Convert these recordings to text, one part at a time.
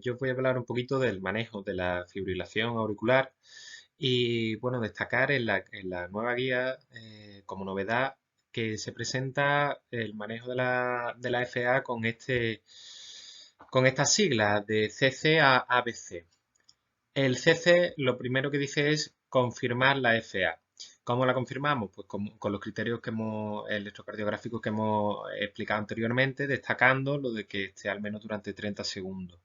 yo os voy a hablar un poquito del manejo de la fibrilación auricular y, bueno, destacar en la nueva guía como novedad que se presenta el manejo de la FA con estas siglas de CC a ABC. El CC lo primero que dice es confirmar la FA. ¿Cómo la confirmamos? Pues con los criterios electrocardiográficos que hemos explicado anteriormente, destacando lo de que esté al menos durante 30 segundos.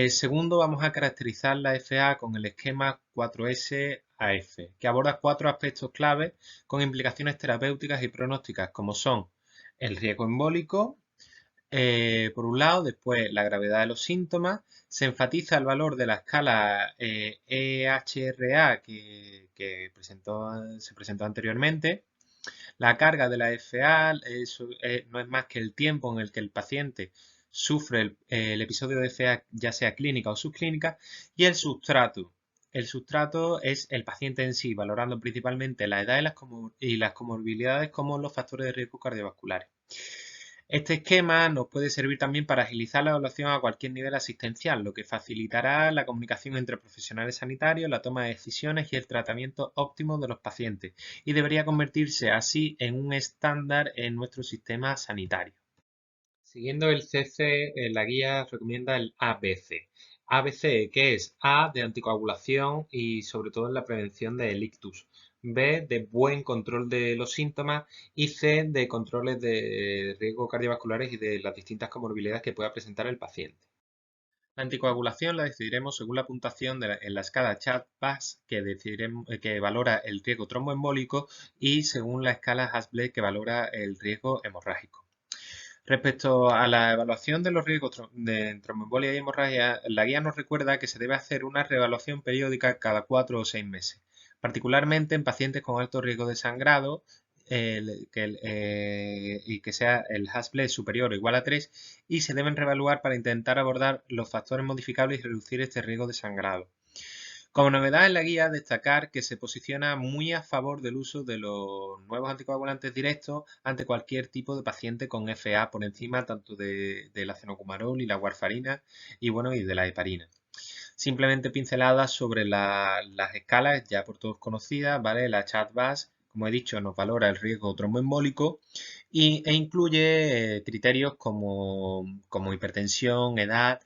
Segundo, vamos a caracterizar la FA con el esquema 4S-AF, que aborda cuatro aspectos claves con implicaciones terapéuticas y pronósticas, como son el riesgo embólico, por un lado, después la gravedad de los síntomas, se enfatiza el valor de la escala EHRA que se presentó anteriormente. La carga de la FA no es más que el tiempo en el que el paciente sufre el episodio de FA, ya sea clínica o subclínica, y el sustrato. El sustrato es el paciente en sí, valorando principalmente la edad y las comorbilidades como los factores de riesgo cardiovasculares. Este esquema nos puede servir también para agilizar la evaluación a cualquier nivel asistencial, lo que facilitará la comunicación entre profesionales sanitarios, la toma de decisiones y el tratamiento óptimo de los pacientes, y debería convertirse así en un estándar en nuestro sistema sanitario. Siguiendo el CC, la guía recomienda el ABC. ABC, que es A de anticoagulación y sobre todo en la prevención del ictus. B de buen control de los síntomas y C de controles de riesgo cardiovasculares y de las distintas comorbilidades que pueda presentar el paciente. La anticoagulación la decidiremos según la puntuación en la escala CHA2-VAS que valora el riesgo tromboembólico y según la escala Hasbled que valora el riesgo hemorrágico. Respecto a la evaluación de los riesgos de tromboembolia y hemorragia, la guía nos recuerda que se debe hacer una reevaluación periódica cada 4 o 6 meses, particularmente en pacientes con alto riesgo de sangrado y que sea el Hasbled superior o igual a 3 y se deben reevaluar para intentar abordar los factores modificables y reducir este riesgo de sangrado. Como novedad en la guía, destacar que se posiciona muy a favor del uso de los nuevos anticoagulantes directos ante cualquier tipo de paciente con FA por encima tanto de la cenocumarol y la warfarina y bueno, y de la heparina. Simplemente pinceladas sobre las escalas ya por todos conocidas, ¿vale? La CHA2-VAS, como he dicho, nos valora el riesgo tromboembólico e incluye criterios como hipertensión, edad,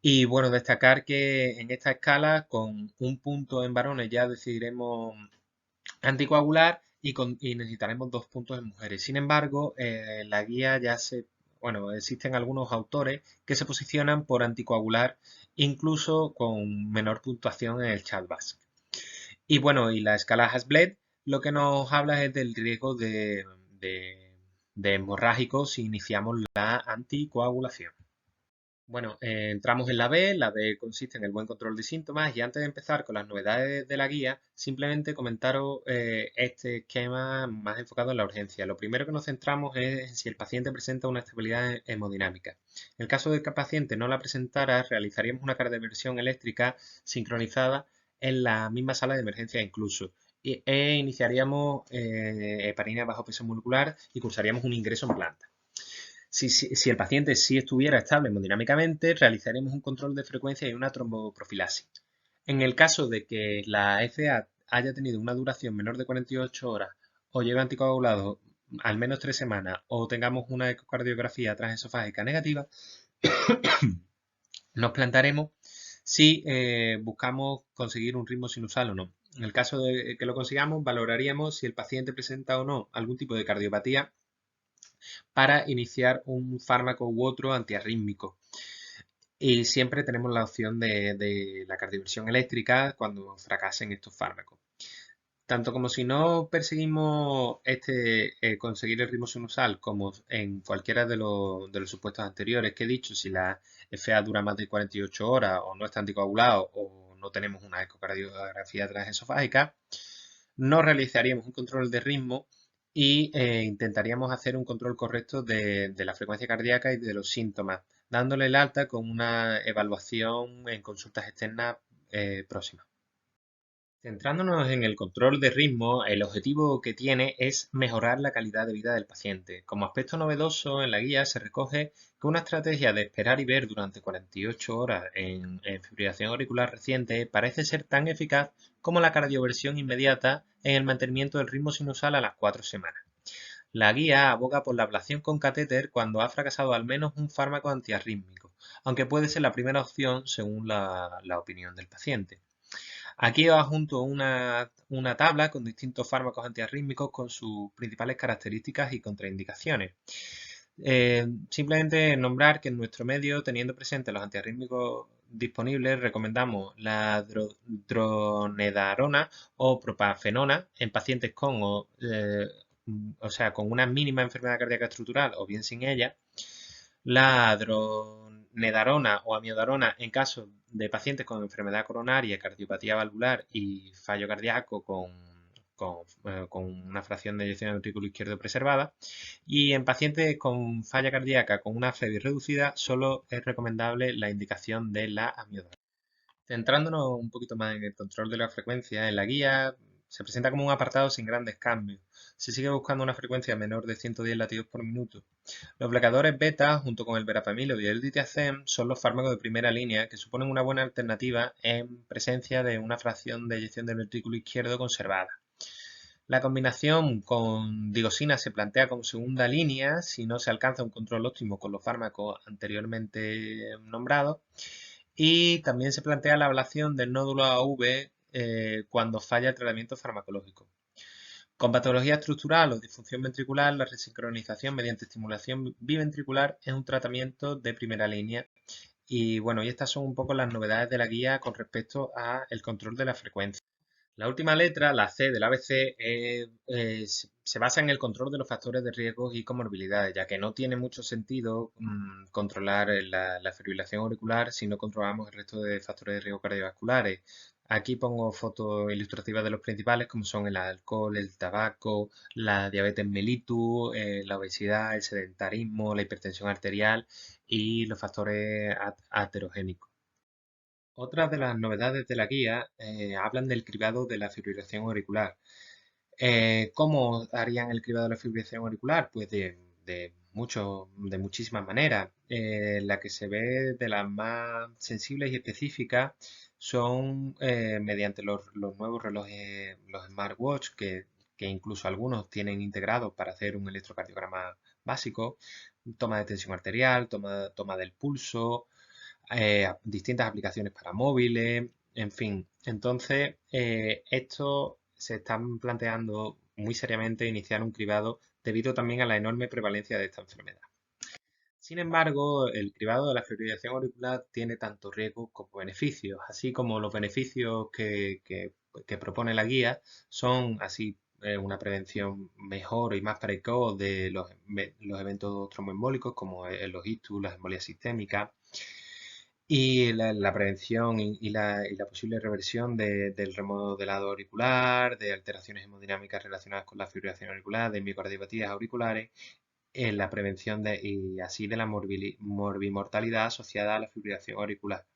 y bueno, destacar que en esta escala, con un punto en varones ya decidiremos anticoagular y necesitaremos 2 puntos en mujeres. Sin embargo, la guía bueno, existen algunos autores que se posicionan por anticoagular incluso con menor puntuación en el CHA2-VASc. Y bueno, y la escala Hasbled lo que nos habla es del riesgo de hemorrágico si iniciamos la anticoagulación. Bueno, entramos en la B. La B consiste en el buen control de síntomas y antes de empezar con las novedades de la guía, simplemente comentaros este esquema más enfocado en la urgencia. Lo primero que nos centramos es en si el paciente presenta una estabilidad hemodinámica. En el caso de que el paciente no la presentara, realizaríamos una cardioversión eléctrica sincronizada en la misma sala de emergencia incluso. E iniciaríamos heparina bajo peso molecular y cursaríamos un ingreso en planta. Si el paciente sí estuviera estable hemodinámicamente, realizaremos un control de frecuencia y una tromboprofilaxis. En el caso de que la FA haya tenido una duración menor de 48 horas o lleve anticoagulado al menos 3 semanas o tengamos una ecocardiografía transesofágica negativa, nos plantaremos si buscamos conseguir un ritmo sinusal o no. En el caso de que lo consigamos, valoraríamos si el paciente presenta o no algún tipo de cardiopatía para iniciar un fármaco u otro antiarrítmico. Y siempre tenemos la opción de la cardioversión eléctrica cuando fracasen estos fármacos. Tanto como si no perseguimos conseguir el ritmo sinusal, como en cualquiera de los supuestos anteriores que he dicho, si la FA dura más de 48 horas o no está anticoagulado o no tenemos una ecocardiografía transesofágica, no realizaríamos un control de ritmo y intentaríamos hacer un control correcto de la frecuencia cardíaca y de los síntomas, dándole el alta con una evaluación en consultas externas próximas. Centrándonos en el control de ritmo, el objetivo que tiene es mejorar la calidad de vida del paciente. Como aspecto novedoso en la guía se recoge que una estrategia de esperar y ver durante 48 horas en fibrilación auricular reciente parece ser tan eficaz como la cardioversión inmediata en el mantenimiento del ritmo sinusal a las 4 semanas. La guía aboga por la ablación con catéter cuando ha fracasado al menos un fármaco antiarrítmico, aunque puede ser la primera opción según la opinión del paciente. Aquí os adjunto una tabla con distintos fármacos antiarrítmicos con sus principales características y contraindicaciones. Simplemente nombrar que en nuestro medio, teniendo presentes los antiarrítmicos disponibles, recomendamos la dronedarona o propafenona en pacientes con una mínima enfermedad cardíaca estructural o bien sin ella, la dronedarona o amiodarona en caso de pacientes con enfermedad coronaria, cardiopatía valvular y fallo cardíaco con una fracción de eyección ventrículo izquierdo preservada. Y en pacientes con falla cardíaca con una FEBI reducida, solo es recomendable la indicación de la amiodarona. Centrándonos un poquito más en el control de la frecuencia, en la guía se presenta como un apartado sin grandes cambios. Se sigue buscando una frecuencia menor de 110 latidos por minuto. Los bloqueadores beta, junto con el verapamilo y el ditazem, son los fármacos de primera línea que suponen una buena alternativa en presencia de una fracción de eyección del ventrículo izquierdo conservada. La combinación con digosina se plantea como segunda línea si no se alcanza un control óptimo con los fármacos anteriormente nombrados. Y también se plantea la ablación del nódulo AV cuando falla el tratamiento farmacológico. Con patología estructural o disfunción ventricular, la resincronización mediante estimulación biventricular es un tratamiento de primera línea. Y bueno, y estas son un poco las novedades de la guía con respecto al control de la frecuencia. La última letra, la C del ABC, se basa en el control de los factores de riesgo y comorbilidades, ya que no tiene mucho sentido controlar la fibrilación auricular si no controlamos el resto de factores de riesgo cardiovasculares. Aquí pongo fotos ilustrativas de los principales, como son el alcohol, el tabaco, la diabetes mellitus, la obesidad, el sedentarismo, la hipertensión arterial y los factores aterogénicos. Otras de las novedades de la guía hablan del cribado de la fibrilación auricular. ¿Cómo harían el cribado de la fibrilación auricular? Pues de muchísimas maneras. La que se ve de las más sensibles y específicas son mediante los nuevos relojes, los smartwatch, que incluso algunos tienen integrados para hacer un electrocardiograma básico, toma de tensión arterial, toma del pulso, distintas aplicaciones para móviles, en fin. Entonces, esto se están planteando muy seriamente iniciar un cribado debido también a la enorme prevalencia de esta enfermedad. Sin embargo, el cribado de la fibrilación auricular tiene tanto riesgos como beneficios, así como los beneficios que propone la guía son así una prevención mejor y más precoz de los eventos tromboembólicos como los ictus, las embolias sistémicas, y la prevención y la posible reversión del remodelado auricular, de alteraciones hemodinámicas relacionadas con la fibrilación auricular, de miocardiopatías auriculares, en la prevención y así de la morbimortalidad asociada a la fibrilación auricular.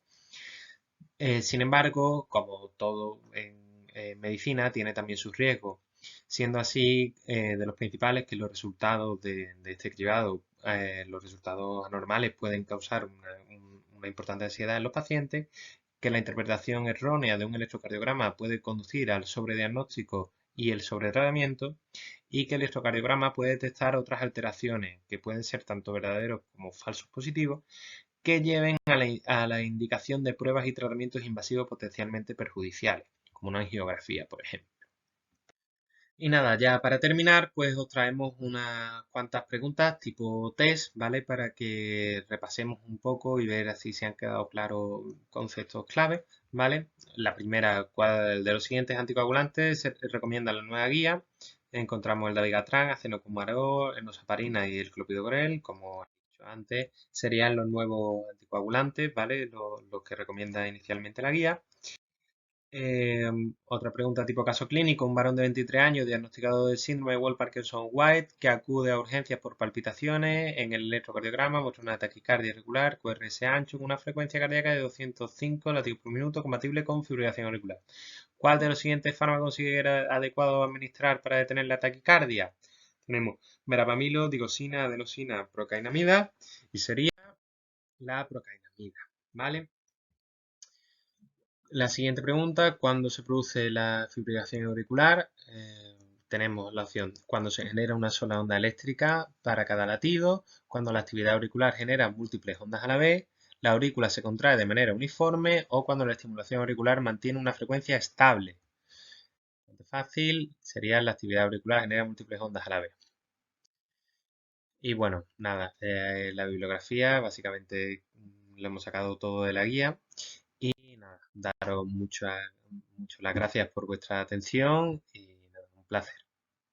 Sin embargo, como todo en medicina, tiene también sus riesgos, siendo así de los principales que los resultados de este cribado, los resultados anormales pueden causar una importante ansiedad en los pacientes, que la interpretación errónea de un electrocardiograma puede conducir al sobrediagnóstico y el sobretratamiento, y que el electrocardiograma puede detectar otras alteraciones que pueden ser tanto verdaderos como falsos positivos, que lleven a la indicación de pruebas y tratamientos invasivos potencialmente perjudiciales, como una angiografía, por ejemplo. Y nada, ya para terminar, pues os traemos unas cuantas preguntas tipo test, ¿vale? Para que repasemos un poco y ver así se han quedado claros conceptos clave, ¿vale? La primera, ¿cuál de los siguientes anticoagulantes se recomienda la nueva guía? Encontramos el dabigatran, acenocumarol, enoxaparina y el clopidogrel, como he dicho antes, serían los nuevos anticoagulantes, ¿vale? Los que recomienda inicialmente la guía. Otra pregunta tipo caso clínico. Un varón de 23 años diagnosticado de síndrome de Wolff-Parkinson-White que acude a urgencias por palpitaciones. En el electrocardiograma muestra una taquicardia irregular, QRS ancho, con una frecuencia cardíaca de 205 latidos por minuto, compatible con fibrilación auricular. ¿Cuál de los siguientes fármacos considera adecuado administrar para detener la taquicardia? Tenemos verapamilo, digoxina, adenosina, procainamida y sería la procainamida, ¿vale? La siguiente pregunta, ¿cuándo se produce la fibrilación auricular? Tenemos la opción cuando se genera una sola onda eléctrica para cada latido, cuando la actividad auricular genera múltiples ondas a la vez, la aurícula se contrae de manera uniforme o cuando la estimulación auricular mantiene una frecuencia estable. Fácil sería la actividad auricular genera múltiples ondas a la vez. Y bueno, nada, la bibliografía básicamente lo hemos sacado todo de la guía. Y nada, daros muchas las gracias por vuestra atención y nada, un placer.